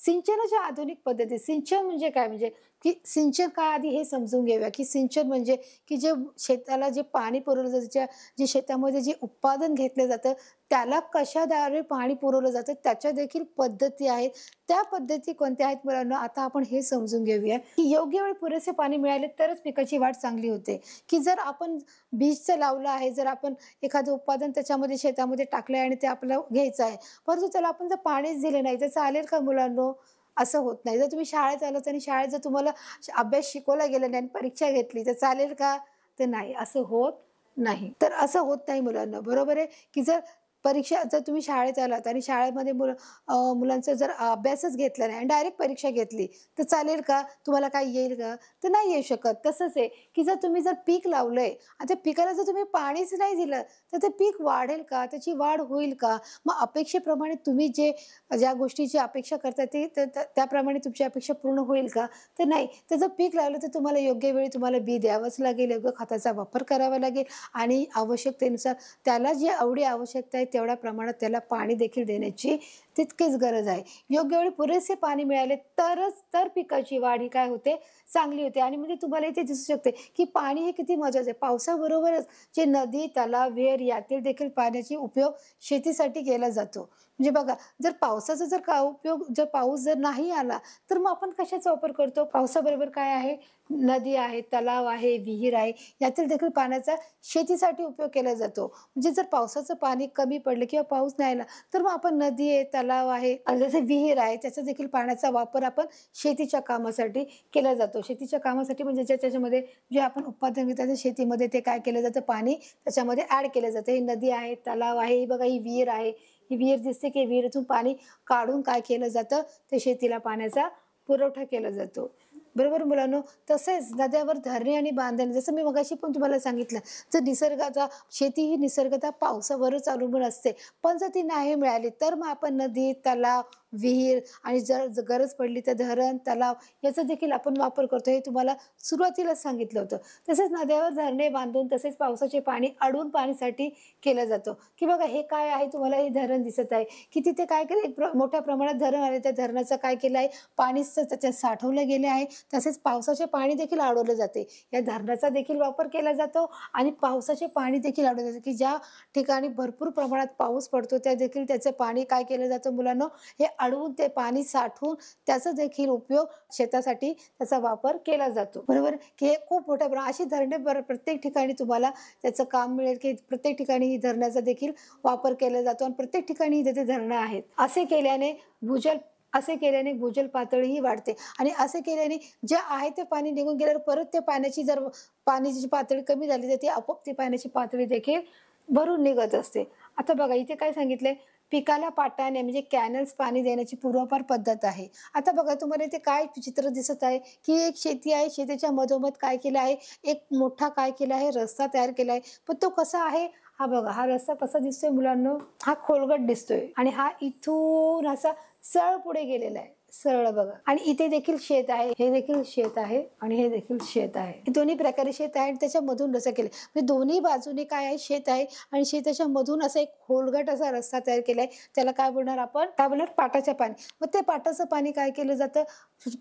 सिंचनाच्या आधुनिक पद्धती, सिंचन म्हणजे काय, म्हणजे की सिंचन काय आधी हे समजून घेऊया, की सिंचन म्हणजे की जे शेताला जे पाणी पुरवलं जातं, जे शेतामध्ये जे उत्पादन घेतलं जातं, त्याला कशाद्वारे पाणी पुरवलं जातं, त्याच्या देखील पद्धती आहेत. त्या पद्धती कोणत्या आहेत मुलांनो, आता आपण हे समजून घेऊया, की योग्य वेळी पुरेसे पाणी मिळाले तरच पिकाची वाढ चांगली होते. की जर आपण बीजचं लावलं आहे, जर आपण एखादं उत्पादन त्याच्यामध्ये शेतामध्ये टाकलं आहे आणि ते आपल्याला घ्यायचं आहे, परंतु त्याला आपण जर पाणीच दिलं नाही, तर चालेल का मुलांनो? असं होत नाही. जर तुम्ही शाळेत आलात आणि शाळेत जर तुम्हाला अभ्यास शिकवला गेला नाही आणि परीक्षा घेतली, तर चालेल का? तर नाही, असं होत नाही. तर असं होत नाही मुलांनो, बरोबर आहे? की जर परीक्षा, जर तुम्ही शाळेत आलात आणि शाळेमध्ये मुलांचा जर अभ्यासच घेतला नाही आणि डायरेक्ट परीक्षा घेतली, तर चालेल का? तुम्हाला काय येईल का? तर नाही येऊ शकत. तसंच आहे, की जर तुम्ही जर पीक लावलंय आणि त्या पिकाला जर तुम्ही पाणीच नाही दिलं, तर ते पीक वाढेल का? त्याची वाढ होईल का? मग अपेक्षेप्रमाणे तुम्ही ज्या गोष्टीची अपेक्षा करता ते त्याप्रमाणे तुमची अपेक्षा पूर्ण होईल का? तर नाही. तर जर पीक लावलं तर तुम्हाला योग्य वेळी तुम्हाला बी द्यावंच लागेल, योग्य खताचा वापर करावा लागेल आणि आवश्यकतेनुसार त्याला जी एवढी आवश्यकता आहे तेवढ्या प्रमाणात त्याला पाणी देखील देण्याची तितकीच गरज आहे. योग्य वेळी पुरेसे पाणी मिळाले तर पिकाची वाढ ही काय होते, चांगली होते. आणि म्हणजे तुम्हाला इथे दिसू शकते, की पाणी हे किती महत्त्वाचं आहे. पावसाबरोबरच जे नदी, तलाव, विहीर यातील देखील पाण्याचा उपयोग शेतीसाठी केला जातो. म्हणजे बघा, जर पावसाचा जर का उपयोग, जर पाऊस जर नाही आला, तर मग आपण कशाचा वापर करतो? पावसाबरोबर काय आहे? नदी आहे, तलाव आहे, विहीर आहे, यातील देखील पाण्याचा शेतीसाठी उपयोग केला जातो. म्हणजे जर पावसाचं पाणी कमी पडलं किंवा पाऊस नाही आला, तर मग आपण नदी आहे, तलाव आहे आणि जसं विहीर आहे, त्याचा देखील पाण्याचा वापर आपण शेतीच्या कामासाठी केला जातो. शेतीच्या कामासाठी म्हणजे त्याच्यामध्ये जे आपण उत्पादन घेतात शेतीमध्ये, ते काय केलं जातं, पाणी त्याच्यामध्ये ॲड केलं जातं. ही नदी आहे, तलाव आहे, ही बघा ही विहीर आहे. ही विहीर दिसते, की विहिरीतून पाणी काढून काय केलं जातं, ते शेतीला पाण्याचा पुरवठा केला जातो. बरोबर मुलांनो? तसेच नद्यावर धरणे आणि बांधणे, जसं मी मगाशी पण तुम्हाला सांगितलं, जर निसर्गाचा, शेती ही निसर्गतः पावसावरच अवलंबून असते. पण जर ती नाही मिळाली, तर मग आपण नदी, तलाव, विहीर आणि जर गरज पडली तर धरण, तलाव याचा देखील आपण वापर करतो. हे तुम्हाला सुरुवातीलाच सांगितलं होतं. तसेच नद्यावर धरणे बांधून तसेच पावसाचे पाणी अडवून पाणीसाठी केलं जातं. की बघा हे काय आहे, तुम्हाला हे धरण दिसत आहे, की तिथे काय केलं, मोठ्या प्रमाणात धरण आले. त्या धरणाचं काय केलं आहे, पाणी त्याच्यात साठवलं गेले आहे. तसेच पावसाचे पाणी देखील अडवले जाते. या धरणाचा देखील वापर केला जातो आणि पावसाचे पाणी देखील अडवले जाते, की ज्या ठिकाणी भरपूर प्रमाणात पाऊस पडतो त्या देखील त्याचं पाणी काय केलं जातं मुलांनो, हे अडवून ते पाणी साठवून त्याचा देखील उपयोग शेतासाठी त्याचा वापर केला जातो. बरोबर? की हे खूप मोठ्या प्रमाणात अशी धरणे प्रत्येक ठिकाणी तुम्हाला त्याचं काम मिळेल, की प्रत्येक ठिकाणी ही धरणाचा देखील वापर केला जातो आणि प्रत्येक ठिकाणी तिथे धरणं आहेत. असे केल्याने भूजल पातळीही वाढते आणि असे केल्याने जे आहे ते पाणी निघून गेल्यावर परत ते पाण्याची पातळी कमी झाली तर ती आपोआप ती पाण्याची पातळी देखील भरून निघत असते. आता बघा इथे काय सांगितलंय, पिकाला पाटाने म्हणजे कॅनल्स पाणी देण्याची पूर्वापार पद्धत आहे. आता बघा तुम्हाला इथे काय चित्र दिसत आहे, की एक शेती आहे. शेतीच्या मधोमध काय केलं आहे, एक मोठा काय केला आहे, रस्ता तयार केला आहे. पण तो कसा आहे, हा बघा हा रस्ता कसा दिसतोय मुलांनो, हा खोलगट दिसतोय आणि हा इथून असा सरळ पुढे गेलेला आहे, सरळ बघा. आणि इथे देखील शेत आहे, हे देखील शेत आहे आणि हे देखील शेत आहे. हे दोन्ही प्रकारे शेत आहे आणि त्याच्यामधून रस्ता केलाय. म्हणजे दोन्ही बाजूने काय आहे, शेत आहे आणि शेताच्या मधून असा एक खोलगट असा रस्ता तयार केलाय. त्याला काय बोलणार आपण, काय बोलणार, पाटाचं पाणी. मग ते पाटाचं पाणी काय केलं जातं,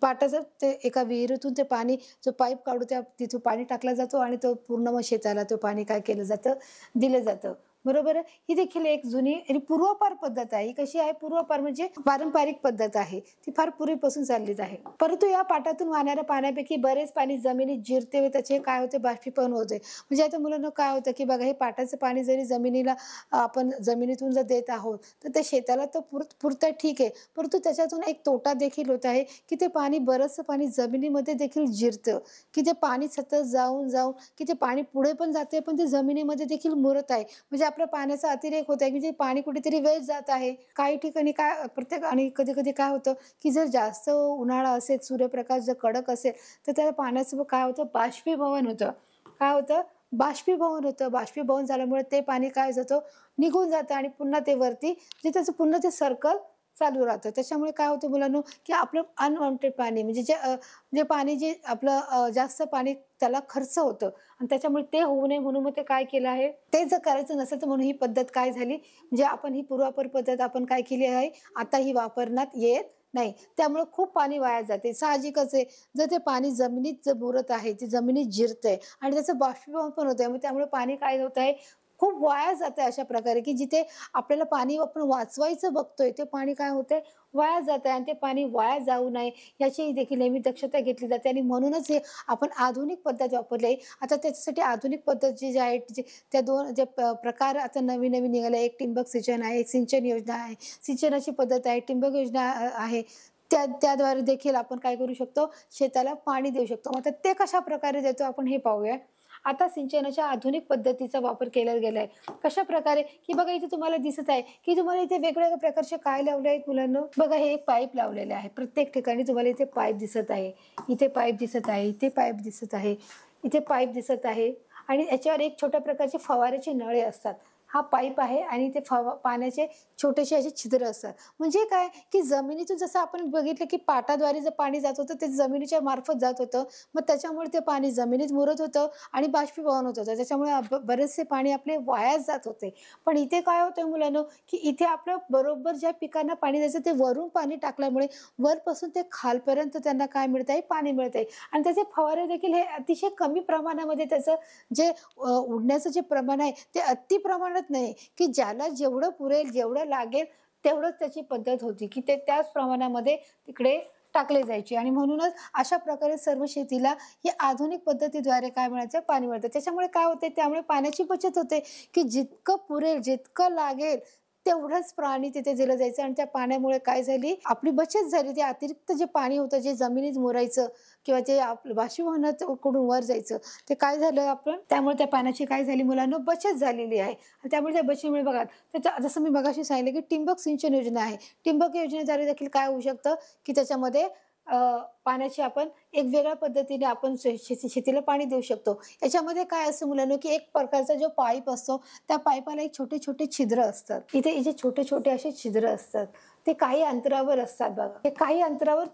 पाटाचं ते एका विहिरीतून ते पाणी जो पाईप काढू त्या तिथून पाणी टाकला जातो आणि तो पूर्ण मग शेताला तो पाणी काय केलं जातं, दिलं जातं. बरोबर आहे? ही देखील एक जुनी आणि पूर्वापार पद्धत आहे. ही कशी आहे, पूर्वापार म्हणजे पारंपरिक पद्धत आहे. ती फार पूर्वीपासून चाललीच आहे. परंतु या पाटातून वाहणाऱ्या पाण्यापैकी बरेच पाणी जमिनीत जिरते व त्याचे काय होते, बाष्पीभवन होते. म्हणजे आता मुलांना काय होतं, की बघा हे पाटाचं पाणी जरी जमिनीला आपण जमिनीतून जर देत आहोत, तर ते शेताला तर पुरतं ठीक आहे. परंतु त्याच्यातून एक तोटा देखील होत आहे, की ते पाणी, बरचसं पाणी जमिनीमध्ये देखील जिरतं, की ते पाणी सतत जाऊन की ते पाणी पुढे पण जाते, पण ते जमिनीमध्ये देखील मुरत आहे. म्हणजे आपल्या पाण्याचा अतिरेक होत आहे, म्हणजे पाणी कुठेतरी वेस्ट जात आहे. काही ठिकाणी काय आणि कधी-कधी काय होतं, की जर जास्त उन्हाळा असेल, सूर्यप्रकाश जर कडक असेल, तर त्या पाण्याचं काय होतं, बाष्पीभवन होतं. काय होतं, बाष्पीभवन होतं. बाष्पीभवन झाल्यामुळे ते पाणी काय जातं, निघून जातं आणि पुन्हा ते वरती म्हणजे त्याचं पुन्हा ते सर्कल चालू राहतं. त्याच्यामुळे काय होतं मुलांनो, की आपलं अनवॉन्टेड पाणी म्हणजे जे पाणी जे आपलं जास्त पाणी त्याला खर्च होतं आणि त्याच्यामुळे ते होऊ नये म्हणून मग ते काय केलं आहे, ते जर करायचं नसेल तर म्हणून ही पद्धत काय झाली, म्हणजे आपण ही पूर्वापार पद्धत आपण काय केली आहे, आता ही वापरण्यात येत नाही. त्यामुळे खूप पाणी वाया जाते. साहजिकच आहे. जर ते पाणी जमिनीत जर मुरत आहे, ते जमिनीत जिरतंय आणि त्याचं बाष्पीभवन पण होतंय. मग त्यामुळे पाणी काय होत आहे, खूप वाया जातंय अशा प्रकारे, की जिथे आपल्याला पाणी आपण वाचवायचं बघतोय, ते पाणी काय होतंय, वाया जात आहे आणि ते पाणी वाया जाऊ नये याची देखील नेहमी दक्षता घेतली जाते आणि म्हणूनच हे आपण आधुनिक पद्धत वापरली आहे. आता त्याच्यासाठी आधुनिक पद्धत जी आहे, त्या 2 जे प्रकार आता नवीन-नवीन निघाले. एक ठिबक सिंचन आहे, एक सिंचन योजना आहे. सिंचनाची पद्धत आहे, ठिबक योजना आहे. त्याद्वारे देखील आपण काय करू शकतो, शेताला पाणी देऊ शकतो. मग आता ते कशाप्रकारे देतो आपण हे पाहूया. आता सिंचनाच्या आधुनिक पद्धतीचा वापर केला गेलाय. कशाप्रकारे, की बघा इथे तुम्हाला दिसत आहे, की तुम्हाला इथे वेगवेगळ्या प्रकारचे काय लावले आहेत मुलांनो? बघा हे एक पाईप लावलेले आहे. प्रत्येक ठिकाणी तुम्हाला इथे पाईप दिसत आहे. इथे पाईप दिसत आहे, इथे पाईप दिसत आहे, इथे पाईप दिसत आहे आणि याच्यावर एक छोट्या प्रकारचे फवाऱ्याचे नळे असतात. हा पाईप आहे आणि ते पाण्याचे छोटेसे असे छिद्र असतात. म्हणजे काय, की जमिनीतून जसं आपण बघितलं, की पाटाद्वारे जर पाणी जात होतं, ते जमिनीच्या मार्फत जात होतं. मग त्याच्यामुळे ते पाणी जमिनीत मुरत होतं आणि बाष्पीभवन होत होतं. त्याच्यामुळे बरेचसे पाणी आपले वायाच जात होते. पण इथे काय होतंय मुलांनो, की इथे आपलं बरोबर ज्या पिकांना पाणी द्यायचं, ते वरून पाणी टाकल्यामुळे वरपासून ते खालपर्यंत त्यांना काय मिळत आहे, पाणी मिळत आहे आणि त्याचे फवारे देखील हे अतिशय कमी प्रमाणामध्ये त्याचं जे उडण्याचं जे प्रमाण आहे, ते अति प्रमाणात नाही, की ज्याला जेवढं पुरेल, जेवढं लागेल तेवढंच त्याची पद्धत होती, की ते त्याच प्रमाणामध्ये तिकडे टाकले जायचे आणि म्हणूनच अशा प्रकारे सर्व शेतीला ही आधुनिक पद्धतीद्वारे काय मिळायचं, पाणी मिळतं. त्याच्यामुळे काय होते, त्यामुळे पाण्याची बचत होते, की जितकं पुरेल, जितकं लागेल तेवढंच पाणी तिथे दिलं जायचं आणि त्या पाण्यामुळे काय झाली, आपली बचत झाली. ते अतिरिक्त जे पाणी होतं, जे जमिनीत मुरायचं किंवा जे आपलं बाष्पीभवनाकडून वर जायचं, ते काय झालं आपण त्यामुळे त्या पाण्याची काय झाली मुलांनो, बचत झालेली आहे. आणि त्यामुळे त्या बचतीमुळे बघा, त्याच्या जसं मी मगाशी सांगितलं, की ठिबक सिंचन योजना आहे. ठिबक योजनेद्वारे देखील काय होऊ शकतं, की त्याच्यामध्ये अ, पाण्याची आपण एक वेगळ्या पद्धतीने आपण शेतीला पाणी देऊ शकतो. याच्यामध्ये काय असतं मुलांनो, की एक प्रकारचा जो पाईप असतो, त्या पाईपाला एक छोटे-छोटे छिद्र असतात. इथे जे छोटे-छोटे असे छिद्र असतात, ते काही अंतरावर असतात बघा. हे काही अंतरावर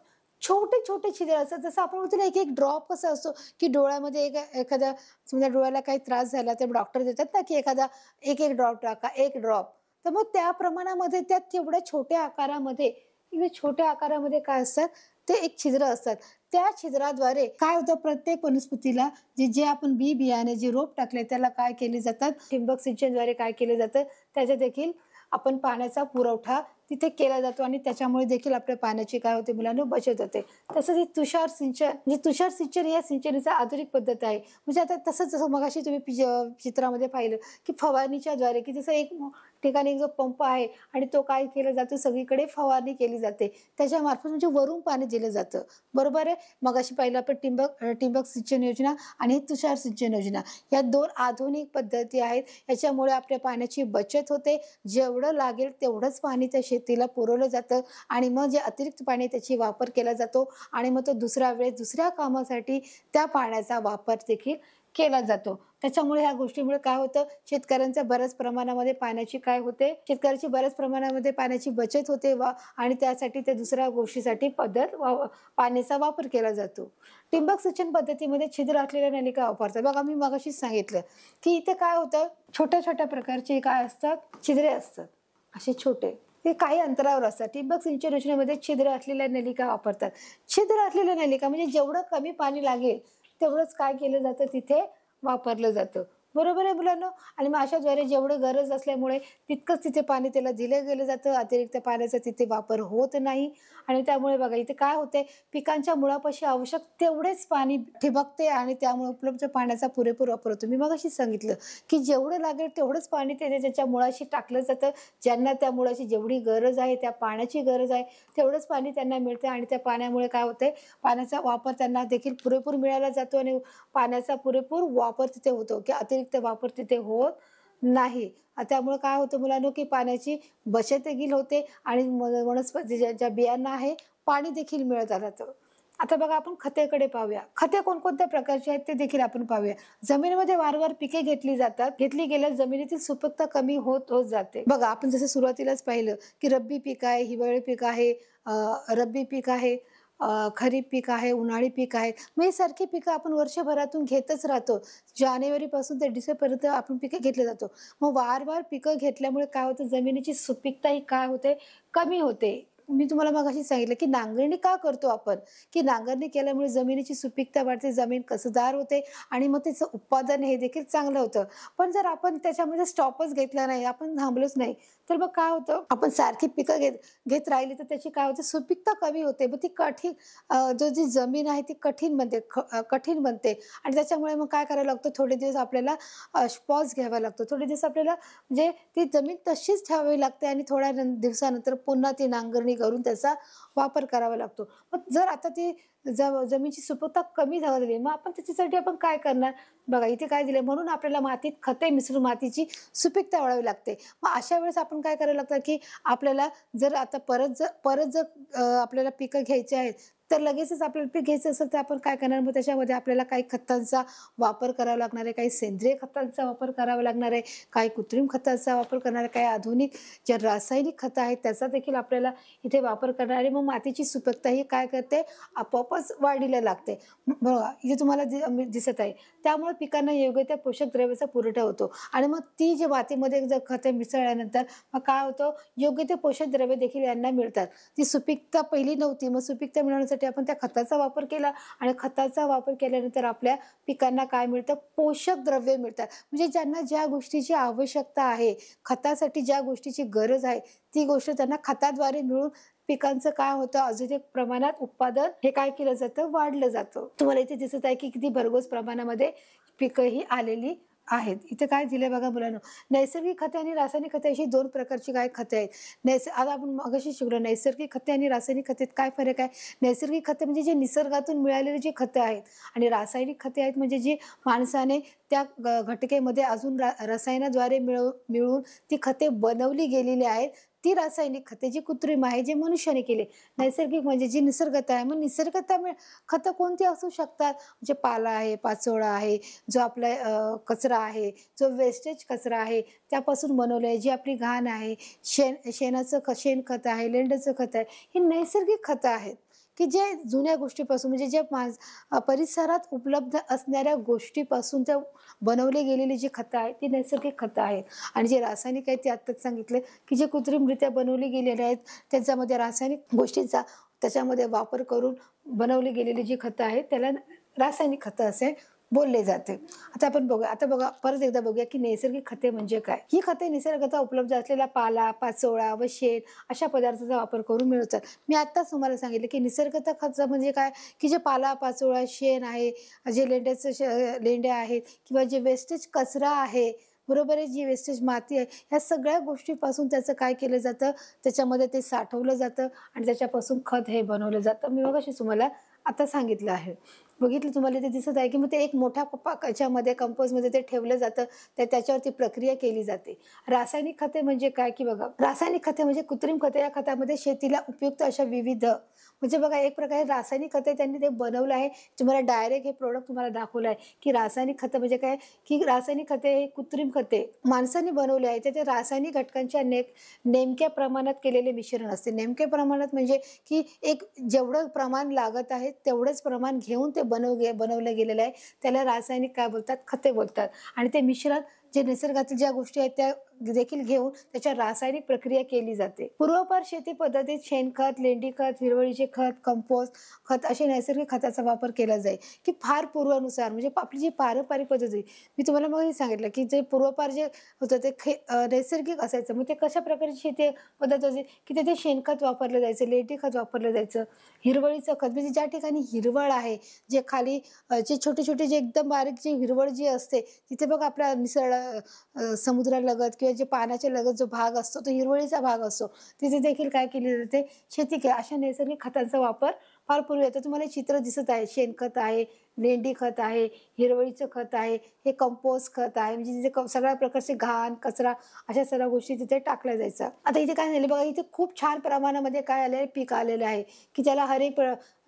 छोटे-छोटे छिद्र असतात. जसं आपण म्हणतो ना, एक-एक ड्रॉप कसा असतो, की डोळ्यामध्ये एखाद्या समजा डोळ्याला काही त्रास झाला, तर डॉक्टर देतात ना, की एखादा एक-एक ड्रॉप टाका, 1 ड्रॉप. तर मग त्या प्रमाणामध्ये त्या तेवढ्या छोट्या आकारामध्ये किंवा छोट्या आकारामध्ये काय असतात, ते एक छिद्र असतात. त्या छिद्राद्वारे काय होतं, प्रत्येक वनस्पतीला जे आपण बियाणे जे रोप टाकले त्याला काय केले जातात, ठिबक सिंचनद्वारे काय केलं जातं, त्याच्या देखील आपण पाण्याचा पुरवठा तिथे केला जातो आणि त्याच्यामुळे देखील आपल्या पाण्याची काय होते मुलांनो, बचत होते. तसंच हे तुषार सिंचन, म्हणजे तुषार सिंचन या सिंचनाची आधुनिक पद्धत आहे. म्हणजे आता तसंच जसं मगाशी तुम्ही चित्रामध्ये पाहिलं, की फवारणीच्या द्वारे, की जसं एक ठिकाणी जो पंप आहे आणि तो काय केला जातो, सगळीकडे फवारणी केली जाते. त्याच्यामार्फत म्हणजे वरून पाणी दिलं जातं. बरोबर आहे. मगाशी पाहिलं आपण ठिबक सिंचन योजना आणि तुषार सिंचन योजना. या 2 आधुनिक पद्धती आहेत. याच्यामुळे आपल्या पाण्याची बचत होते. जेवढं लागेल तेवढंच पाणी त्या शेतीला पुरवलं जातं आणि मग जे अतिरिक्त पाणी त्याची वापर केला जातो आणि मग तो दुसऱ्या वेळेस दुसऱ्या कामासाठी त्या पाण्याचा वापर देखील केला जातो. त्याच्यामुळे ह्या गोष्टीमुळे काय होतं, शेतकऱ्यांच्या बऱ्याच प्रमाणामध्ये पाण्याची काय होते, शेतकऱ्याची बऱ्याच प्रमाणामध्ये पाण्याची बचत होते आणि त्यासाठी ते दुसऱ्या गोष्टीसाठी पाण्याचा वापर केला जातो. ठिबक सिंचन पद्धतीमध्ये छिद्र असलेल्या नलिका वापरतात. बघा मी मगाशीच सांगितलं, की इथे काय होतं, छोट्या-छोट्या प्रकारचे काय असतात, छिद्रे असतात. असे छोटे. ते काही अंतरावर असतात. ठिबक सिंचन योजनेमध्ये छिद्र असलेल्या नलिका वापरतात. छिद्र असलेल्या नलिका म्हणजे जेवढं कमी पाणी लागेल तेवढंच काय केलं जातं, तिथे वापरलं जातं. बरोबर आहे मुलांनो? आणि मग अशाद्वारे जेवढं गरज असल्यामुळे तितकंच तिथे पाणी त्याला दिलं गेलं जातं. अतिरिक्त पाण्याचा तिथे वापर होत नाही आणि त्यामुळे बघा इथे काय होतंय, पिकांच्या मुळापाशी आवश्यक तेवढेच पाणी ठिबकते आणि त्यामुळे उपलब्ध पाण्याचा पुरेपूर वापर होतो. मी मगाशीच सांगितलं, की जेवढं लागेल तेवढंच पाणी ते त्याच्या मुळाशी टाकलं जातं. ज्यांना त्या मुळाची जेवढी गरज आहे, त्या पाण्याची गरज आहे, तेवढंच पाणी त्यांना मिळतं आणि त्या पाण्यामुळे काय होतंय, पाण्याचा वापर त्यांना देखील पुरेपूर मिळाला जातो आणि पाण्याचा पुरेपूर वापर तिथे होतो, की अतिरिक्त वापर तिथे होत नाही. त्यामुळे काय होतं मुलांनो, की पाण्याची बचत देखील होते आणि वनस्पती ज्या बियांना आहे पाणी देखील मिळत राहतं. आता बघा आपण खतेकडे पाहूया. खते कोणकोणत्या प्रकारची आहेत ते देखील आपण पाहूया. जमिनीमध्ये वारंवार पिके घेतली जातात. घेतली गेल्यास जमिनीतील सुपीकता कमी होत होत जाते. बघा आपण जसं सुरुवातीलाच पाहिलं, की रब्बी पीक आहे, हिवाळी पीक आहे, रब्बी पीक आहे, खरीप पीक आहे, उन्हाळी पीक आहे. मग ही सारखी पिकं आपण वर्षभरातून घेतच राहतो. जानेवारीपासून ते डिसेंबरपर्यंत आपण पिकं घेतले जातो. मग वारंवार पिकं घेतल्यामुळे काय होतं, जमिनीची सुपीकता ही काय होते, कमी होते. मी तुम्हाला मगाशी सांगितलं, की नांगरणी का करतो आपण? की नांगरणी केल्यामुळे जमिनीची सुपीकता वाढते, जमीन कसदार होते आणि मग त्याचं उत्पादन हे देखील चांगलं होतं. पण जर आपण त्याच्यामध्ये स्टॉपच घेतला नाही, आपण थांबलोच नाही, तर मग काय होतं? आपण सारखी पिकं घेत घेत राहिली तर त्याची काय होते? सुपीकता कमी होते. मग ती कठीण जी जमीन आहे ती कठीण बनते, कठीण बनते आणि त्याच्यामुळे मग काय करावं लागतं? थोडे दिवस आपल्याला पॉज घ्यावा लागतो. थोडे दिवस आपल्याला म्हणजे ती जमीन तशीच ठेवावी लागते आणि थोड्या दिवसानंतर पुन्हा ती नांगरणी करून त्याचा वापर करावा लागतो. मग जर आता ती जमिनीची सुपीकता कमी झाली, मग आपण त्याच्यासाठी आपण काय करणार? बघा इथे काय दिलंय, म्हणून आपल्याला मातीत खते मिसळून मातीची सुपीकता वाढवावी लागते. मग अशा वेळेस आपण काय करावं लागतं, की आपल्याला जर आता परत जर आपल्याला पिकं घ्यायची आहेत, तर लगेचच आपल्याला पीक घ्यायचं असेल तर आपण काय करणार? मग त्याच्यामध्ये आपल्याला काही खतांचा वापर करावा लागणार आहे, काही सेंद्रिय खतांचा वापर करावा लागणार आहे, काही कृत्रिम खतांचा वापर करणार आहे, काही आधुनिक जे रासायनिक खतं आहेत त्याचा देखील आपल्याला इथे वापर करणार आहे. मग मातीची सुपीकता ही काय करते? आपोआपच वाढीला लागते. बघा इथे तुम्हाला दिसत आहे. त्यामुळे पिकांना योग्य त्या पोषक द्रव्याचा पुरवठा होतो आणि मग ती जी मातीमध्ये जर खते मिसळल्यानंतर मग काय होतं? योग्य ते पोषक द्रव्य देखील यांना मिळतात. ती सुपीकता पहिली नव्हती, मग सुपीकता मिळवण्यासाठी आपण त्या खताचा वापर केला आणि खताचा वापर केल्यानंतर आपल्या पिकांना काय मिळतं? पोषक द्रव्य मिळतात. म्हणजे ज्यांना ज्या गोष्टीची आवश्यकता आहे, खतासाठी ज्या गोष्टीची गरज आहे, ती गोष्ट त्यांना खताद्वारे मिळून पिकांचं काय होतं? अधिक प्रमाणात उत्पादन हे काय केलं जातं? वाढलं जातं. तुम्हाला इथे दिसत आहे की किती भरघोस प्रमाणामध्ये पिकं ही आलेली आहेत. इथे काय दिलंय बघा मुलांनो, नैसर्गिक खते आणि रासायनिक खते अशी 2 प्रकारची काय खते आहेत. आता आपण मगाशी शिकलो नैसर्गिक खते आणि रासायनिक खतेत काय फरक आहे? नैसर्गिक खते म्हणजे जे निसर्गातून मिळालेली जी खते आहेत आणि रासायनिक खते आहेत म्हणजे जी माणसाने त्या घटकेमध्ये अजून रसायनाद्वारे मिळवून ती खते बनवली गेलेली आहेत. ती रासायनिक खते जी कृत्रिम आहे, जे मनुष्याने केले. नैसर्गिक म्हणजे जी निसर्गता आहे. मग निसर्गता खतं कोणती असू शकतात? म्हणजे पाला आहे, पाचोळा आहे, जो आपला कचरा आहे, जो वेस्टेज कचरा आहे त्यापासून बनवलं आहे, जी आपली घाण आहे, शेणाचं शेणखत आहे, लेंड्याचं खत आहे, ही नैसर्गिक खतं आहेत, की जे जुन्या गोष्टीपासून म्हणजे जे परिसरात उपलब्ध असणाऱ्या गोष्टीपासून त्या बनवली गेलेली जी खतं आहेत ती नैसर्गिक खतं आहेत. आणि जे रासायनिक आहेत ते आत्ताच सांगितले, की जे कृत्रिमरित्या बनवली गेलेले आहेत त्याच्यामध्ये रासायनिक गोष्टींचा त्याच्यामध्ये वापर करून बनवली गेलेली जी खतं आहेत त्याला रासायनिक खतं असे बोलले जाते. आता बघा परत एकदा बघूया की नैसर्गिक खते म्हणजे काय? ही खते निसर्गात उपलब्ध असलेला पाला, पाचोळा व शेण अशा पदार्थाचा वापर करून मिळवतात. मी आत्ताच तुम्हाला सांगितलं की निसर्गत खत म्हणजे काय? की जे पाला, पाचोळा, शेण आहे, जे लेंड्या आहेत किंवा जे वेस्टेज कचरा आहे, बरोबर आहे, जी वेस्टेज माती आहे, ह्या सगळ्या गोष्टीपासून त्याचं काय केलं जातं? त्याच्यामध्ये ते साठवलं जातं आणि त्याच्यापासून खत हे बनवलं जातं. मी मगाशी तुम्हाला आता सांगितलं आहे. बघितलं तुम्हाला इथे दिसत आहे की मग ते एक मोठ्या याच्यामध्ये कंपोस्टमध्ये ते ठेवलं जातं, त्याच्यावरती प्रक्रिया केली जाते. रासायनिक खते म्हणजे काय? की बघा रासायनिक खते म्हणजे कृत्रिम खते. या खतामध्ये शेतीला उपयुक्त अशा विविध म्हणजे बघा एक प्रकारे रासायनिक खते त्यांनी ते बनवलं आहे. तुम्हाला डायरेक्ट हे प्रोडक्ट तुम्हाला दाखवलं आहे की रासायनिक खतं म्हणजे काय? की रासायनिक खते हे कृत्रिम खते माणसाने बनवले आहे. ते रासायनिक घटकांच्या नेमक्या प्रमाणात केलेले मिश्रण असते. नेमक्या प्रमाणात म्हणजे की एक जेवढं प्रमाण लागत आहे तेवढंच प्रमाण घेऊन ते बनवलं गेलेलं आहे. त्याला रासायनिक काय बोलतात? खते बोलतात. आणि ते मिश्रण जे निसर्गातील ज्या गोष्टी आहेत त्या देखील घेऊन त्याच्या रासायनिक प्रक्रिया केली जाते. पूर्वापार शेती पद्धतीत शेणखत, लेंडी खत, हिरवळीचे खत, कंपोस्ट खत असे नैसर्गिक खताचा वापर केला जाईल. की फार पूर्वानुसार म्हणजे आपली जी पारंपरिक पद्धती मी तुम्हाला मग सांगितलं की जे पूर्वापार जे होतं ते नैसर्गिक असायचं. मग ते कशा प्रकारची शेती पद्धत होती? की तिथे शेणखत वापरलं जायचं, लेंडी खत वापरलं जायचं, हिरवळीचं खत म्हणजे ज्या ठिकाणी हिरवळ आहे, जे खाली जे छोटे-छोटे जे एकदम बारीक जी हिरवळ जी असते तिथे बघा आपल्या समुद्रालगत किंवा जे पाण्याच्या लगत जो भाग असतो तो हिरवळीचा भाग असतो. तिथे देखील काय केली जाते? शेती केली. अशा नैसर्गिक खतांचा वापर फार पूर्वी येतो. तुम्हाला चित्र दिसत आहे. शेणखत आहे, लेंडी खत आहे, हिरवळीचं खत आहे, हे कंपोस्ट खत आहे. म्हणजे तिथे सगळ्या प्रकारचे घाण, कचरा अशा सर्व गोष्टी तिथे टाकल्या जायच्या. आता इथे काय झालं बघा, इथे खूप छान प्रमाणामध्ये काय आलेलं आहे? पीक आलेलं आहे की त्याला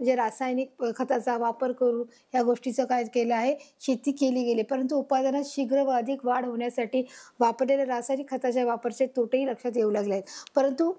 म्हणजे रासायनिक खताचा वापर करून या गोष्टीचं काय केलं आहे? शेती केली गेली. परंतु उत्पादनात शीघ्र व अधिक वाढ होण्यासाठी वापरलेल्या रासायनिक खताच्या वापराचे तोटेही लक्षात येऊ लागले आहेत. परंतु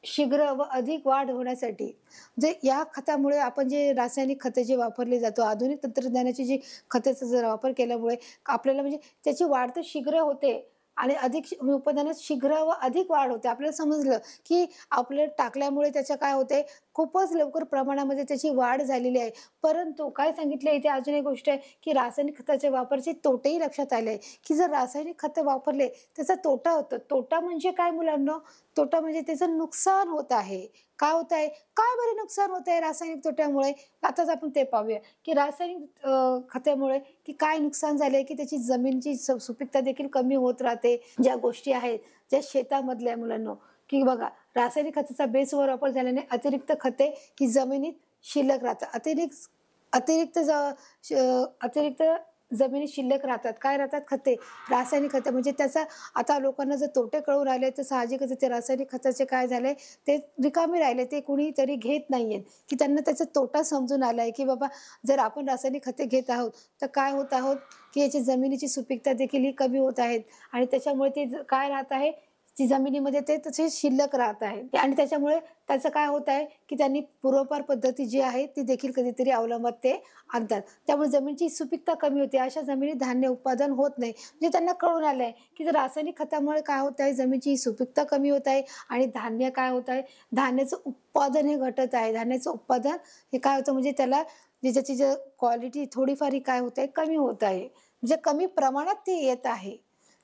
शीघ्र व अधिक वाढ होण्यासाठी जे या खतामुळे आपण जे रासायनिक खते जे वापरले जातो, आधुनिक तंत्रज्ञानाची जी खतेचा जर वापर केल्यामुळे आपल्याला म्हणजे त्याची वाढ तर शीघ्र होते आणि अधिक उत्पादनात शीघ्र व अधिक वाढ होते. आपल्याला समजलं की आपलं टाकल्यामुळे त्याचं काय होते, खूपच लवकर प्रमाणामध्ये त्याची वाढ झालेली आहे. परंतु काय सांगितलं इथे अजून एक गोष्ट आहे, की रासायनिक खताच्या वापराचे तोटेही लक्षात आले, की जर रासायनिक खतं वापरले त्याचा तोटा होतो. तोटा म्हणजे काय मुलांनो? तोटा म्हणजे त्याचं नुकसान होत आहे. काय होत आहे? काय बरं नुकसान होत आहे रासायनिक तोट्यामुळे? आताच आपण ते पाहूया, की रासायनिक खतामुळे की काय नुकसान झालंय, की त्याची जमीनची सुपीकता देखील कमी होत राहते. ज्या गोष्टी आहेत, ज्या शेतामधल्या मुलांनो, की बघा रासायनिक खताचा बेसवर वापर झाल्याने अतिरिक्त खते ही जमिनीत शिल्लक राहतात. अतिरिक्त अतिरिक्त जमिनीत शिल्लक राहतात. काय राहतात? खते. रासायनिक खते म्हणजे त्याचा आता लोकांना जर तोटे कळून राहिले तर साहजिकच ते रासायनिक खताचे काय झाले, ते रिकामे राहिले. ते कुणीतरी घेत नाहीयेत, की त्यांना त्याचा तोटा समजून आलाय, की बाबा जर आपण रासायनिक खते घेत आहोत, तर काय होत आहोत, की याची जमिनीची सुपीकता देखील ही कमी होत आहेत आणि त्याच्यामुळे ते काय राहत आहे, जी जमिनीमध्ये ते तसे शिल्लक राहत आहे आणि त्याच्यामुळे त्याचं काय होत आहे, की त्यांनी पूर्वपार पद्धती जी आहे ती देखील कधीतरी अवलंबत ते आणतात. त्यामुळे जमिनीची सुपीकता कमी होते. अशा जमिनीत धान्य उत्पादन होत नाही. म्हणजे त्यांना कळून आलंय, की जर रासायनिक खतामुळे काय होत आहे, जमिनीची सुपीकता कमी होत आहे आणि धान्य काय होत आहे, धान्याचं उत्पादन हे घटत आहे. धान्याचं उत्पादन हे काय होतं म्हणजे त्याला त्याची जी क्वालिटी थोडीफार ही काय होत आहे, कमी होत आहे. म्हणजे कमी प्रमाणात ते येत आहे.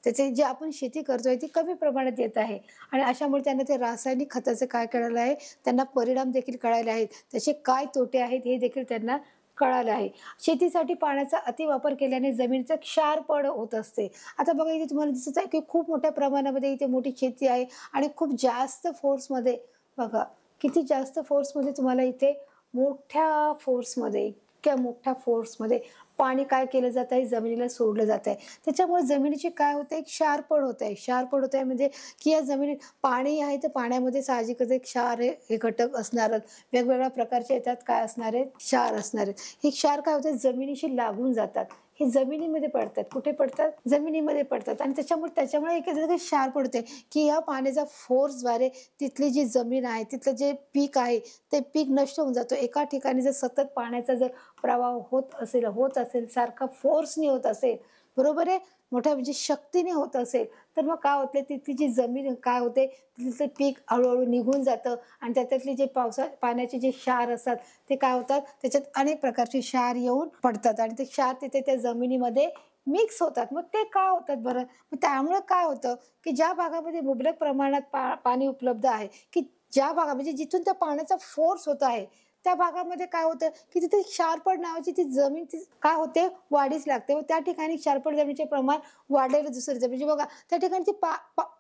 त्याचे जे आपण शेती करतोय ती कमी प्रमाणात येत आहे आणि अशामुळे त्यांना ते रासायनिक खताचं काय कळालं आहे, त्यांना परिणाम देखील कळाले आहेत. त्याचे काय तोटे आहेत हे देखील त्यांना कळालं आहे. शेतीसाठी पाण्याचा अतिवापर केल्याने जमिनीचं क्षारपड होत असते. आता बघा इथे तुम्हाला दिसत आहे, की खूप मोठ्या प्रमाणामध्ये इथे मोठी शेती आहे आणि खूप जास्त फोर्समध्ये बघा, किती जास्त फोर्समध्ये तुम्हाला इथे मोठ्या फोर्समध्ये, इतक्या मोठ्या फोर्समध्ये पाणी काय केलं जात आहे, जमिनीला सोडलं जात आहे. त्याच्यामुळे जमिनीची काय होते, एक क्षारपड होत आहे. क्षारपड होत आहे म्हणजे की या जमिनीत पाणी आहे तर पाण्यामध्ये साहजिकच एक क्षार हे घटक असणारच. वेगवेगळ्या प्रकारचे याच्यात काय असणार आहेत, क्षार असणार आहेत. हे क्षार काय होते, जमिनीशी लागून जातात. हे जमिनीमध्ये पडतात. कुठे पडतात? जमिनीमध्ये पडतात आणि त्याच्यामुळे एक क्षार पडते, की या पाण्याच्या फोर्सद्वारे तिथली जी जमीन आहे, तिथलं जे पीक आहे, ते पीक नष्ट होऊन जातो. एका ठिकाणी जर सतत पाण्याचा जर प्रवाह होत असेल, सारखा फोर्सने होत असेल, बरोबर आहे? मोठ्या म्हणजे शक्तीने होत असेल, तर मग काय होते, तिथली जी जमीन काय होते, तिथलं पीक हळू निघून जातं आणि त्याच्यातले जे पाण्याचे जे क्षार असतात, ते काय होतात, त्याच्यात अनेक प्रकारचे क्षार येऊन पडतात आणि ते क्षार तिथे त्या जमिनीमध्ये मिक्स होतात. मग ते का होतात बरं? मग त्यामुळे काय होतं, की ज्या भागामध्ये मुबलक प्रमाणात पाणी उपलब्ध आहे, की ज्या म्हणजे जिथून त्या पाण्याचा फोर्स होत आहे, त्या भागामध्ये काय होतं, की तिथे क्षारपड नावाची ती जमीन ती काय होते, वाढीस लागते व त्या ठिकाणी क्षारपड जमिनीचे प्रमाण वाढलेलं दुसरं म्हणजे बघा त्या ठिकाणी ती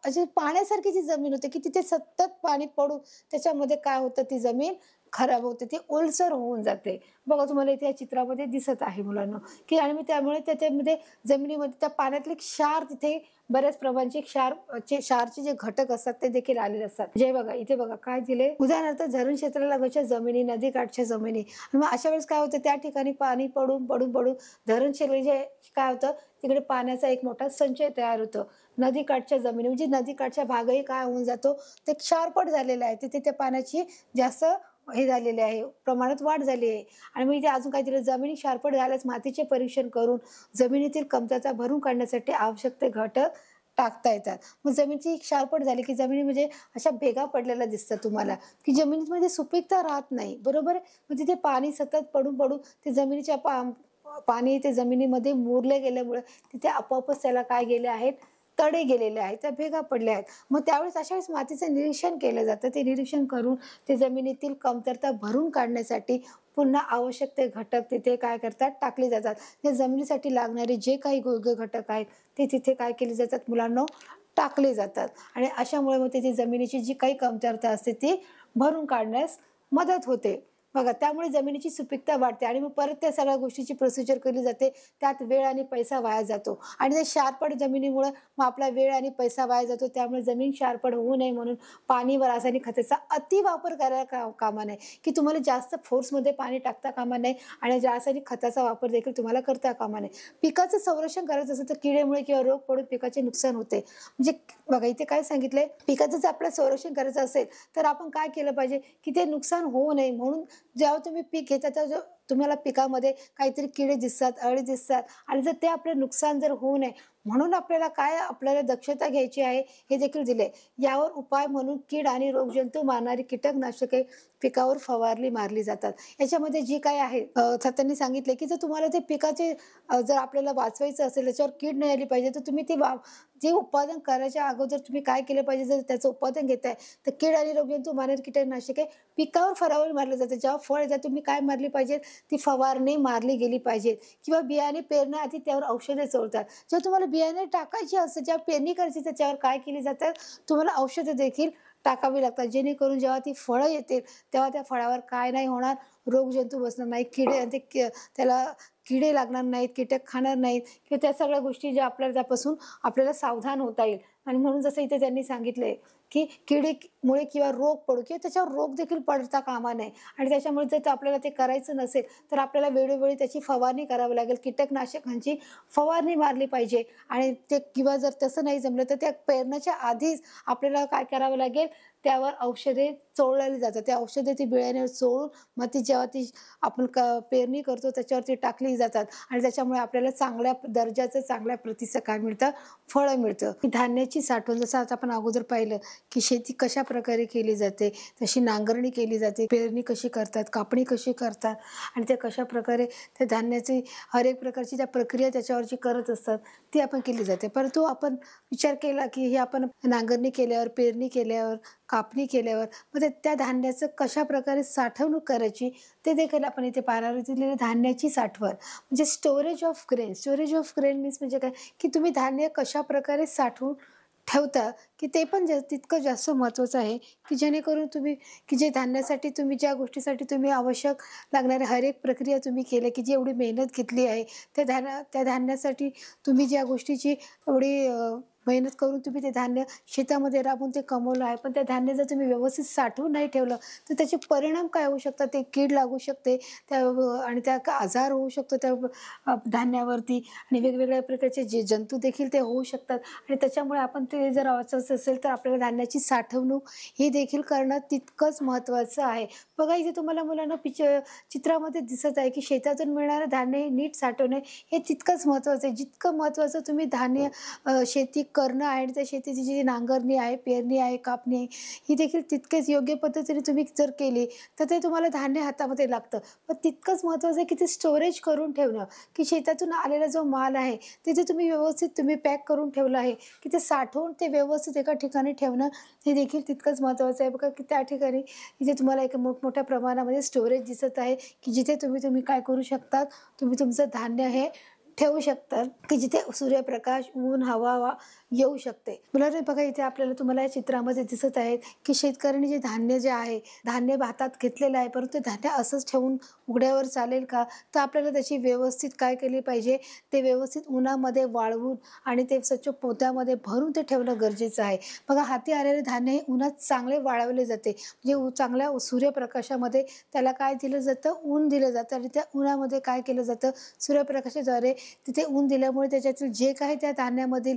अशी पाण्यासारखी जी जमीन होते, की तिथे सतत पाणी पडून त्याच्यामध्ये काय होतं, ती जमीन खराब होते, ती ओलसर होऊन जाते. बघा तुम्हाला इथे या चित्रामध्ये दिसत आहे मुलांना, की आणि त्यामुळे त्याच्यामध्ये जमिनीमध्ये त्या पाण्यातले क्षार तिथे बऱ्याच प्रमाणाचे क्षारचे जे घटक असतात ते देखील आलेले असतात. जे बघा इथे बघा काय दिले, उदाहरणार्थ धरण क्षेत्रालगतच्या जमिनी, नदीकाठच्या जमिनी आणि मग अशा वेळेस काय होतं, त्या ठिकाणी पाणी पडून धरण क्षेत्र जे काय होतं, तिकडे पाण्याचा एक मोठा संचय तयार होतो. नदीकाठच्या जमिनी म्हणजे नदीकाठच्या भागही काय होऊन जातो, ते क्षारपड झालेला आहे. तिथे त्या पाण्याची जास्त हे झालेले आहे, प्रमाणात वाढ झाली आहे आणि मग इथे अजून काय दिलं, जमिनी क्षारपड झाल्यास मातीचे परीक्षण करून जमिनीतील कमतरता भरून काढण्यासाठी आवश्यक ते घटक टाकता येतात. मग जमिनीची क्षारपड झाली की जमिनी म्हणजे अशा भेगा पडलेल्या दिसतात तुम्हाला, की जमिनीमध्ये सुपीकता राहत नाही, बरोबर आहे? मग तिथे पाणी सतत पडून ते जमिनीच्या पाणी ते जमिनीमध्ये मुरले गेल्यामुळे तिथे आपोआपच त्याला काय गेले आहेत, तडे गेलेले आहेत, त्या भेगा पडल्या आहेत. मग त्यावेळेस अशा वेळेस मातीचं निरीक्षण केलं जातं. ते निरीक्षण करून ते जमिनीतील कमतरता भरून काढण्यासाठी पुन्हा आवश्यक ते घटक तिथे काय करतात, टाकले जातात. त्या जमिनीसाठी लागणारे जे काही योग्य घटक आहेत ते तिथे काय केले जातात मुलांनो, टाकले जातात आणि अशामुळे मग तिथे जमिनीची जी काही कमतरता असते ती भरून काढण्यास मदत होते. बघा त्यामुळे जमिनीची सुपीकता वाढते आणि मग परत त्या सगळ्या गोष्टीची प्रोसिजर केली जाते. त्यात वेळ आणि पैसा वाया जातो आणि त्या क्षारपड जमिनीमुळे मग आपला वेळ आणि पैसा वाया जातो. त्यामुळे जमीन क्षारपड होऊ नये म्हणून पाणी व रासायनिक खताचा अतिवापर करायला कामा नये, की तुम्हाला जास्त फोर्समध्ये पाणी टाकता कामा नये आणि रासायनिक खताचा वापर देखील तुम्हाला करता कामा नये. पिकाचं संरक्षण करायचं असेल तर किडेमुळे किंवा रोग पडून पिकाचे नुकसान होते. म्हणजे बघा इथे काय सांगितलंय, पिकाचं जर आपलं संरक्षण करायचं असेल तर आपण काय केलं पाहिजे, की ते नुकसान होऊ नये म्हणून जेव्हा तुम्ही पीक घेता तेव्हा तुम्हाला पिकामध्ये काहीतरी किडे दिसतात, अळी दिसतात आणि जर ते आपलं नुकसान जर होऊ नये म्हणून आपल्याला दक्षता घ्यायची आहे हे देखील दिले. यावर उपाय म्हणून कीड आणि रोगजंतू मारणारी कीटकनाशके पिकावर मारली जातात. याच्यामध्ये जी काही आहे त्यांनी सांगितले की जर तुम्हाला ते पिकाचे जर आपल्याला वाचवायचं असेल, त्याच्यावर कीड नाही आली पाहिजे, तर तुम्ही जे उत्पादन करायच्या अगोदर तुम्ही काय केलं पाहिजे, जर त्याचं उत्पादन घेताय तर कीड आणि रोगजंतू मारणारी कीटकनाशके पिकावर फवारणी मारली जाते. जेव्हा फळ येतात तुम्ही काय मारली पाहिजे, ती फवारणी मारली गेली पाहिजे. किंवा बियाणे पेरण्याआधी त्यावर औषधे चोळतात. जेव्हा तुम्हाला बियाणे टाकायची असते, जेव्हा पेरणी करायची त्याच्यावर काय केली जातात, तुम्हाला औषधं देखील टाकावी लागतात, जेणेकरून जेव्हा ती फळं येतील तेव्हा त्या फळावर काय नाही होणार, रोगजंतू बसणार नाही, त्याला किडे लागणार नाहीत, कीटक खाणार नाहीत किंवा त्या सगळ्या गोष्टी ज्या त्यापासून आपल्याला सावधान होता येईल. आणि म्हणून जसं इथे त्यांनी सांगितलंय की किडीमुळे किंवा रोग पडू किंवा त्याच्यावर रोग देखील पडता कामा नये. आणि त्याच्यामुळे जर आपल्याला ते करायचं नसेल तर आपल्याला वेळोवेळी त्याची फवारणी करावी लागेल, कीटकनाशकांची फवारणी मारली पाहिजे. आणि किंवा जर तसं नाही जमलं तर त्या पेरण्याच्या आधीच आपल्याला काय करावं लागेल, त्यावर औषधे चोळली जातात. त्या औषधे ती बियाण्यावर चोळून मग जेव्हा आपण पेरणी करतो त्याच्यावरती टाकली जातात आणि त्याच्यामुळे आपल्याला चांगल्या दर्जाचं चांगल्या प्रतीचं काय मिळतं, फळं मिळतं. धान्याची साठवण जसं आता आपण अगोदर पाहिलं की शेती कशा प्रकारे केली जाते, तशी नांगरणी केली जाते, पेरणी कशी करतात, कापणी कशी करतात आणि ते कशा प्रकारे त्या धान्याची हर एक प्रकारची त्या प्रक्रिया त्याच्यावरची करत असतात ती आपण केली जाते. परंतु आपण विचार केला की हे आपण नांगरणी केल्यावर, पेरणी केल्यावर, कापणी केल्यावर मग त्या धान्याचं कशा प्रकारे साठवणूक करायची ते देखील आपण इथे पाहणार. धान्याची साठवण म्हणजे स्टोरेज ऑफ ग्रेन मीन्स म्हणजे काय की तुम्ही धान्य कशा प्रकारे साठवून ठेवता की ते पण तितकं जास्त महत्त्वाचं आहे की जेणेकरून तुम्ही की जे धान्यासाठी तुम्ही ज्या गोष्टीसाठी तुम्ही आवश्यक लागणारे हर एक प्रक्रिया तुम्ही केल्या की जी एवढी मेहनत घेतली आहे त्या धान्यासाठी तुम्ही ज्या गोष्टीची एवढी मेहनत करून तुम्ही ते धान्य शेतामध्ये राबून ते कमवलं आहे, पण त्या धान्य जर तुम्ही व्यवस्थित साठवून नाही ठेवलं तर त्याचे परिणाम काय होऊ शकतात, ते कीड लागू शकते आणि त्या आजार होऊ शकतो त्या धान्यावरती आणि वेगवेगळ्या प्रकारचे जे जंतू देखील ते होऊ शकतात. आणि त्याच्यामुळे आपण ते जर वाचायचं असेल तर आपल्याला धान्याची साठवणूक ही देखील करणं तितकंच महत्त्वाचं आहे. बघा इथे तुम्हाला मुलांना चित्रामध्ये दिसत आहे की शेतातून मिळणारं धान्य हे नीट साठवणे हे तितकंच महत्त्वाचं आहे, जितकं महत्त्वाचं तुम्ही धान्य शेती करणं आहे आणि त्या शेतीची जी नांगरणी आहे, पेरणी आहे, कापणी आहे ही देखील तितकेच योग्य पद्धतीने तुम्ही जर केली तर ते तुम्हाला धान्य हातामध्ये लागतं. पण तितकंच महत्त्वाचं आहे की ते स्टोरेज करून ठेवणं, की शेतातून आलेला जो माल आहे ते तुम्ही व्यवस्थित पॅक करून ठेवलं आहे की ते साठवून ते व्यवस्थित एका ठिकाणी ठेवणं हे देखील तितकंच महत्त्वाचं आहे. बघा की त्या ठिकाणी इथे तुम्हाला एक मोठमोठ्या प्रमाणामध्ये स्टोरेज दिसत आहे की जिथे तुम्ही काय करू शकतात, तुम्ही तुमचं धान्य हे ठेवू शकतात की जिथे सूर्यप्रकाश, ऊन, हवा येऊ शकते. मुलांनो बघा इथे आपल्याला तुम्हाला या चित्रामध्ये दिसत आहे की शेतकऱ्यांनी जे धान्य जे आहे, धान्य हातात घेतलेलं आहे, परंतु धान्य असंच ठेवून उघड्यावर चालेल का? तर आपल्याला त्याची व्यवस्थित काय केली पाहिजे, ते व्यवस्थित उन्हामध्ये वाळवून आणि ते स्वच्छ पोत्यामध्ये भरून ते ठेवणं गरजेचं आहे. बघा हाती आलेले धान्य हे उन्हात चांगले वाळवले जाते, म्हणजे चांगल्या सूर्यप्रकाशामध्ये त्याला काय दिलं जातं, ऊन दिलं जातं आणि त्या उन्हामध्ये काय केलं जातं, सूर्यप्रकाशाद्वारे तिथे ऊन दिल्यामुळे त्याच्यातील जे काही त्या धान्यामधील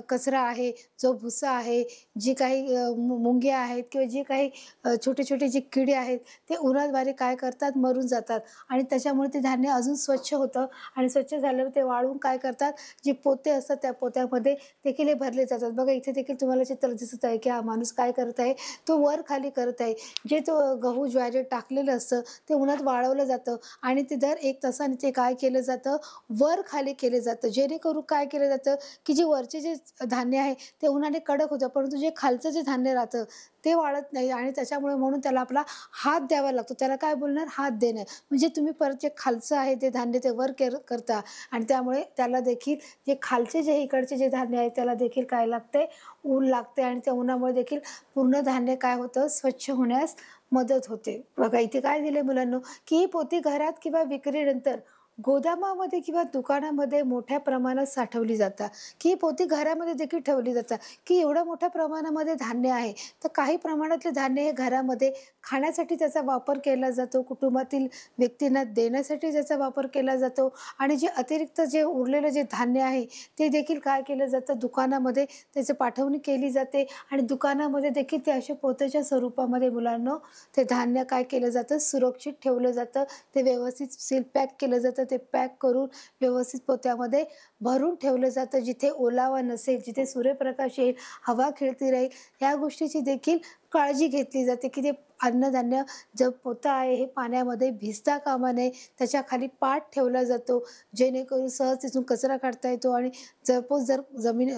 कचरा आहे, जो भुसा आहे, जी काही मुंग्या आहेत किंवा जे काही छोटे छोटे जे किडे आहेत ते उन्हाद्वारे काय करतात, मरून जातात आणि त्याच्यामुळे ते धान्य अजून स्वच्छ होतं आणि स्वच्छ झाल्यावर ते वाळून काय करतात, जे पोते असतात त्या पोत्यामध्ये देखील हे भरले जातात. बघा इथे देखील तुम्हाला चित्र दिसत आहे की हा माणूस काय करत आहे, तो वर खाली करत आहे. जे तो गहू ज्वारी टाकलेलं असतं ते उन्हात वाळवलं जातं आणि ते दर 1 तासाने ते काय केलं जातं, वर खाली केले जातं, जेणेकरून काय केलं जातं की जे वरचे जे धान्य आहे ते उन्हाने कडक होतं, परंतु जे खालचं जे धान्य राहतं ते वाळत नाही आणि त्याच्यामुळे म्हणून त्याला आपला हात द्यावा लागतो. त्याला काय बोलणार, हात देणं. म्हणजे तुम्ही परत जे खालचं आहे ते धान्य ते वर करता आणि त्यामुळे त्याला देखील जे खालचे जे इकडचे जे धान्य आहे त्याला देखील काय लागते, ऊन लागते आणि त्या उन्हामुळे देखील पूर्ण धान्य काय होतं, स्वच्छ होण्यास मदत होते. बघा इथे काय दिले मुलांनो की ही पोती घरात किंवा विक्रीनंतर गोदामामध्ये किंवा दुकानामध्ये मोठ्या प्रमाणात साठवली जातात, की ही पोती घरामध्ये देखील ठेवली जातात की एवढ्या मोठ्या प्रमाणामध्ये धान्य आहे तर काही प्रमाणातले धान्य हे घरामध्ये खाण्यासाठी त्याचा वापर केला जातो, कुटुंबातील व्यक्तींना देण्यासाठी त्याचा वापर केला जातो आणि जे अतिरिक्त जे उरलेलं जे धान्य आहे ते देखील काय केलं जातं, दुकानामध्ये त्याची पाठवणी केली जाते आणि दुकानामध्ये देखील ते असे पोत्याच्या स्वरूपामध्ये मुलांना ते धान्य काय केलं जातं, सुरक्षित ठेवलं जातं, ते व्यवस्थित सील पॅक केलं जातं ते पॅक करून व्यवस्थित पोत्यामध्ये भरून ठेवलं जातं. जिथे ओलावा नसेल, जिथे सूर्यप्रकाश येईल, हवा खेळती राहील, या गोष्टीची देखील काळजी घेतली जाते, की ते अन्नधान्य जो पोतं आहे हे पाण्यामध्ये भिजता कामा नये. त्याच्या खाली पाट ठेवला जातो, जेणेकरून सहज तिथून कचरा काढता येतो आणि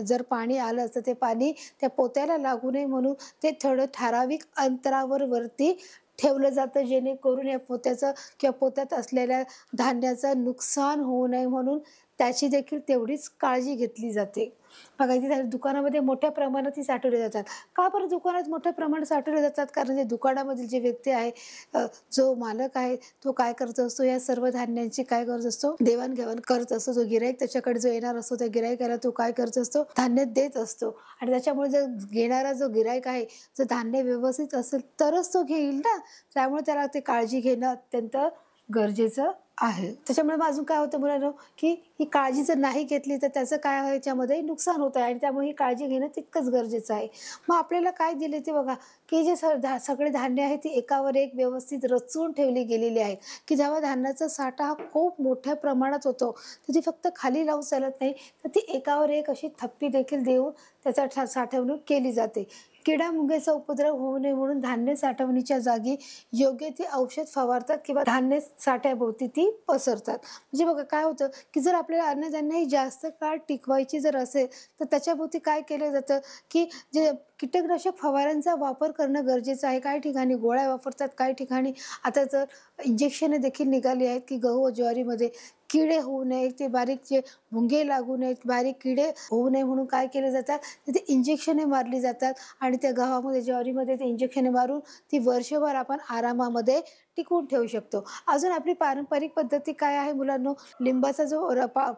जर पाणी आलं तर ते पाणी त्या पोत्याला लागू नये म्हणून ते थोडं ठराविक अंतरावर वरती ठेवलं जातं, जेणेकरून या पोत्याचं किंवा पोत्यात असलेल्या धान्याचं नुकसान होऊ नये म्हणून त्याची देखील तेवढीच काळजी घेतली जाते. बघा इथे दुकानामध्ये मोठ्या प्रमाणात ती साठवली जातात. का बरं दुकानात मोठ्या प्रमाणात साठवले जातात? कारण जे दुकानामधील जे व्यक्ती आहे, जो मालक आहे, तो काय करत असतो, या सर्व धान्यांची काय करत असतो, देवाणघेवाण करत असतो. जो गिराईक त्याच्याकडे जो येणार असतो, त्या गिराईकाला तो काय करत असतो, धान्य देत असतो. आणि त्याच्यामुळे जर घेणारा जो गिराईक आहे, जर धान्य व्यवस्थित असेल तरच तो घेईल ना. त्यामुळे त्याला ते काळजी घेणं अत्यंत गरजेचं आहे. त्याच्यामुळे अजून काय होतं मुलांनो, की ही काळजी जर नाही घेतली तर त्याचं काय आहे, याच्यामध्ये नुकसान होतं आहे आणि त्यामुळे ही काळजी घेणं तितकंच गरजेचं आहे. मग आपल्याला काय दिले ते बघा, की जे सगळे धान्य आहे ती एकावर एक व्यवस्थित रचून ठेवली गेलेली आहेत, की जेव्हा धान्याचा साठा हा खूप मोठ्या प्रमाणात होतो, तर ती फक्त खाली लावून चालत नाही, तर ती एकावर एक अशी थप्पी देखील देऊन त्याचा साठवणूक केली जाते. किडा मुंग्याचा उपद्रव होऊ नये म्हणून धान्य साठवणीच्या जागी योग्य ती औषध फवारतात किंवा धान्य साठ्याभोवती ती पसरतात. म्हणजे बघा काय होतं, की जर आपल्याला अन्नधान्य ही जास्त काळ टिकवायची जर असेल तर त्याच्याभोवती काय केलं जातं, की जे कीटकनाशक फवाऱ्यांचा वापर करणं गरजेचं आहे. काही ठिकाणी गोळ्या वापरतात, काही ठिकाणी आता तर इंजेक्शने देखील निघाली आहेत, की गहू व ज्वारीमध्ये किडे होऊ नये, ते बारीक जे भुंगे लागू नयेत, बारीक किडे होऊ नये म्हणून काय केले जातात, तिथे इंजेक्शने मारली जातात आणि त्या गव्हामध्ये ज्वारीमध्ये ते इंजेक्शने मारून ती वर्षभर आपण आरामामध्ये टिकवून ठेवू शकतो. अजून आपली पारंपरिक पद्धती काय आहे मुलांनो, लिंबाचा जो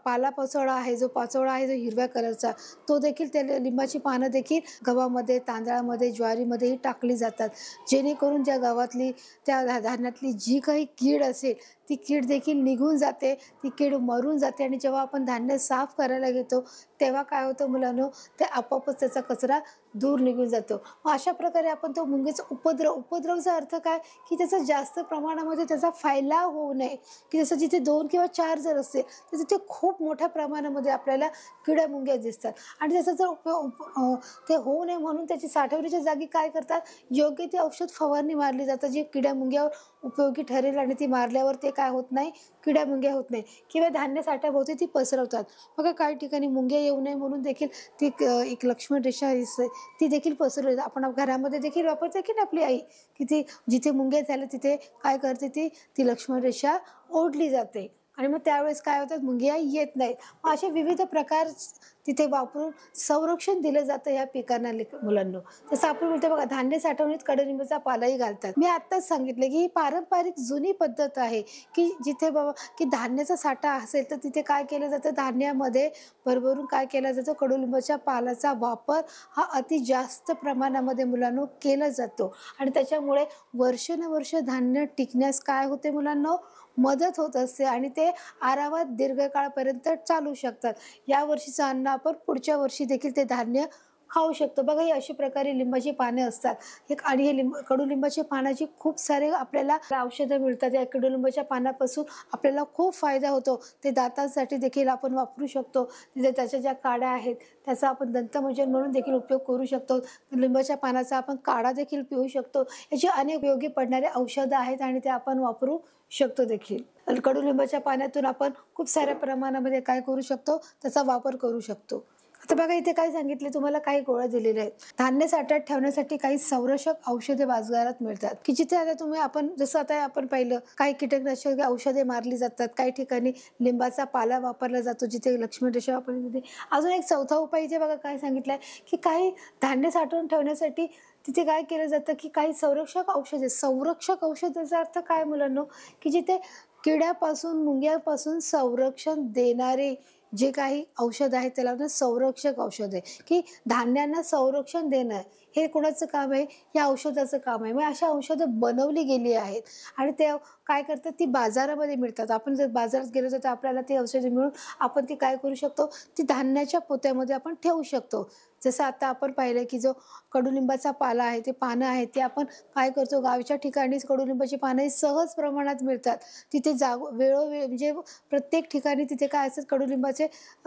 पाला-पाचोळा आहे, जो पाचोळा आहे जो हिरव्या कलरचा, तो देखील त्या लिंबाची पानं देखील गव्हामध्ये, तांदळामध्ये, ज्वारीमध्येही टाकली जातात. जेणेकरून ज्या गव्हातली त्या धान्यातली जी काही कीड असेल ती कीड देखील निघून जाते, ती कीड मरून जाते आणि जेव्हा आपण धान्य साफ करायला घेतो तेव्हा काय होतं मुलांनो, ते आपोआपच त्याचा कचरा दूर निघून जातो. मग अशा प्रकारे आपण तो मुंगीचा उपद्रवचा अर्थ काय, की त्याचा जास्त प्रमाणामध्ये त्याचा फैलाव होऊ नये, की जसं जिथे 2 किंवा 4 जर असतील तर तिथे खूप मोठ्या प्रमाणामध्ये आपल्याला किड्या मुंग्या दिसतात आणि त्याचा जर ते होऊ नये म्हणून त्याची साठवणीच्या जागी काय करतात, योग्य ती औषध फवारणी मारली जातात, जी किड्या मुंग्यावर उपयोगी ठरेल आणि ती मारल्यावर ते काय होत नाही, किड्या मुंग्या होत नाही किंवा धान्य साठ्याभोवती ती पसरवतात. बघा काही ठिकाणी मुंग्या येऊ नये म्हणून देखील ती एक लक्ष्मण रेषा असते, ती देखील पसरवली जाते. आपण घरामध्ये देखील वापरते की ना आपली आई, की ती जिथे मुंग्या झाल्या तिथे काय करते, ती लक्ष्मण रेषा ओढली जाते आणि मग त्यावेळेस काय होतं, मुंग्या येत नाहीत. मग असे विविध प्रकार तिथे वापरून संरक्षण दिलं जातं या पिकांना मुलांना. तसं आपण बोलतो बघा, धान्य साठवणीत कडुलिंबाचा पालाही घालतात. मी आत्ताच सांगितलं की ही पारंपरिक जुनी पद्धत आहे, की जिथे बाबा की धान्याचा साठा असेल तर तिथे काय केलं जातं, धान्यामध्ये भरभरून काय केलं जातं, कडुलिंबाच्या पालाचा वापर हा अति जास्त प्रमाणामध्ये मुलांनो केला जातो आणि त्याच्यामुळे वर्षानुवर्ष धान्य टिकण्यास काय होते मुलांनो, मदत होत असते आणि ते आरामात दीर्घकाळपर्यंत चालू शकतात. या वर्षीचं अन्न आपण पुढच्या वर्षी देखील ते धान्य खाऊ शकतो. बघा ही अशी प्रकारे लिंबाची पाने असतात आणि हे कडुलिंबाच्या पानाची खूप सारे आपल्याला औषधं मिळतात. या कडुलिंबाच्या पानापासून आपल्याला खूप फायदा होतो. ते दातांसाठी देखील आपण वापरू शकतो. तिथे त्याच्या ज्या काड्या आहेत त्याचा आपण दंतमंजन म्हणून देखील उपयोग करू शकतो. लिंबाच्या पानाचा आपण काढा देखील पिऊ शकतो. याचे अनेक उपयोगी पडणारे औषधं आहेत आणि ते आपण वापरू शकतो देखील. कडुलिंबाच्या पाण्यातून आपण खूप साऱ्या प्रमाणामध्ये काय करू शकतो, त्याचा वापर करू शकतो. आता बघा इथे काय सांगितले तुम्हाला, काही गोळ्या दिलेल्या आहेत. धान्य साठ्यात ठेवण्यासाठी काही संरक्षक औषधे बाजारात मिळतात, की जिथे आता आपण जसं आता आपण पाहिलं काही कीटकनाशक औषधे मारली जातात, काही ठिकाणी लिंबाचा पाला वापरला जातो, जिथे लक्ष्मण रेषा वापरली जाते. अजून एक चौथा उपाय इथे बघा काय सांगितलंय, की काही धान्य साठवून ठेवण्यासाठी तिथे काय केलं जातं, की काही संरक्षक औषधाचा अर्थ काय मुलांनो, की जिथे किड्यापासून मुंग्यापासून संरक्षण देणारे जे काही औषध आहे त्याला ना संरक्षक औषध आहे, की धान्यांना संरक्षण देणं हे कोणाचं काम आहे, या औषधाचं काम आहे. मग अशा औषधं बनवली गेली आहेत आणि ते काय करतात ती बाजारामध्ये मिळतात. आपण जर बाजारात गेलो तर आपल्याला ती औषधे मिळून आपण ती काय करू शकतो, ती धान्याच्या पोत्यामध्ये आपण ठेवू शकतो. जसं आता आपण पाहिलं की जो कडुलिंबाचा पाला आहे, ते पानं आहेत, ते आपण काय करतो गावच्या ठिकाणीच कडुलिंबाची पानं ही सहज प्रमाणात मिळतात. तिथे वेळोवेळी म्हणजे प्रत्येक ठिकाणी तिथे काय असतं कडुलिंबाचे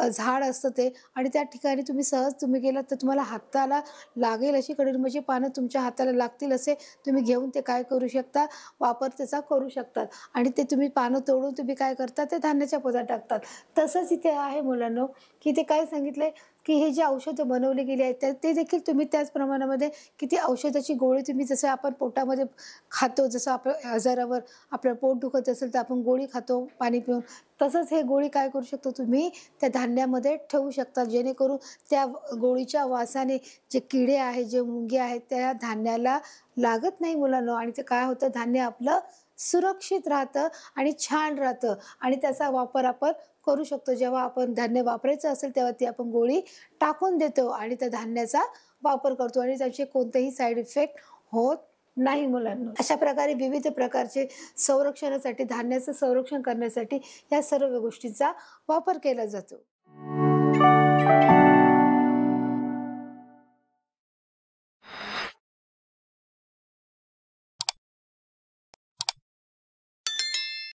झाड असतं ते आणि त्या ठिकाणी तुम्ही गेलात तर तुम्हाला हाताला लागेल अशी कडुलिंबाची पानं तुमच्या हाताला लागतील असे तुम्ही घेऊन ते काय करू शकता, वापर त्याचा करू शकतात आणि ते तुम्ही पानं तोडून तुम्ही काय करता, ते धान्याच्या पोत्यात टाकतात. तसंच इथे आहे मुलांनो, की ते काय सांगितलंय, की हे जे औषधं बनवली गेली आहेत ते देखील तुम्ही त्याच प्रमाणामध्ये किती औषधाची गोळी तुम्ही जसं आपण पोटामध्ये खातो, जसं आपल्या आजारावर आपलं पोट दुखत असेल तर आपण गोळी खातो पाणी पिऊन, तसंच हे गोळी काय करू शकतो तुम्ही त्या धान्यामध्ये ठेवू शकता, जेणेकरून त्या गोळीच्या वासाने जे किडे आहेत, जे मुंगी आहेत, त्या धान्याला लागत नाही मुलांनो आणि ते काय होतं, धान्य आपलं सुरक्षित राहतं आणि छान राहतं आणि त्याचा वापर आपण करू शकतो. जेव्हा आपण धान्य वापरायचं असेल तेव्हा ती आपण गोळी टाकून देतो आणि त्या धान्याचा वापर करतो आणि त्याचे कोणतेही साइड इफेक्ट होत नाही मुलांनो. अशा प्रकारे विविध प्रकारचे संरक्षणासाठी, धान्याचं संरक्षण करण्यासाठी या सर्व गोष्टींचा वापर केला जातो.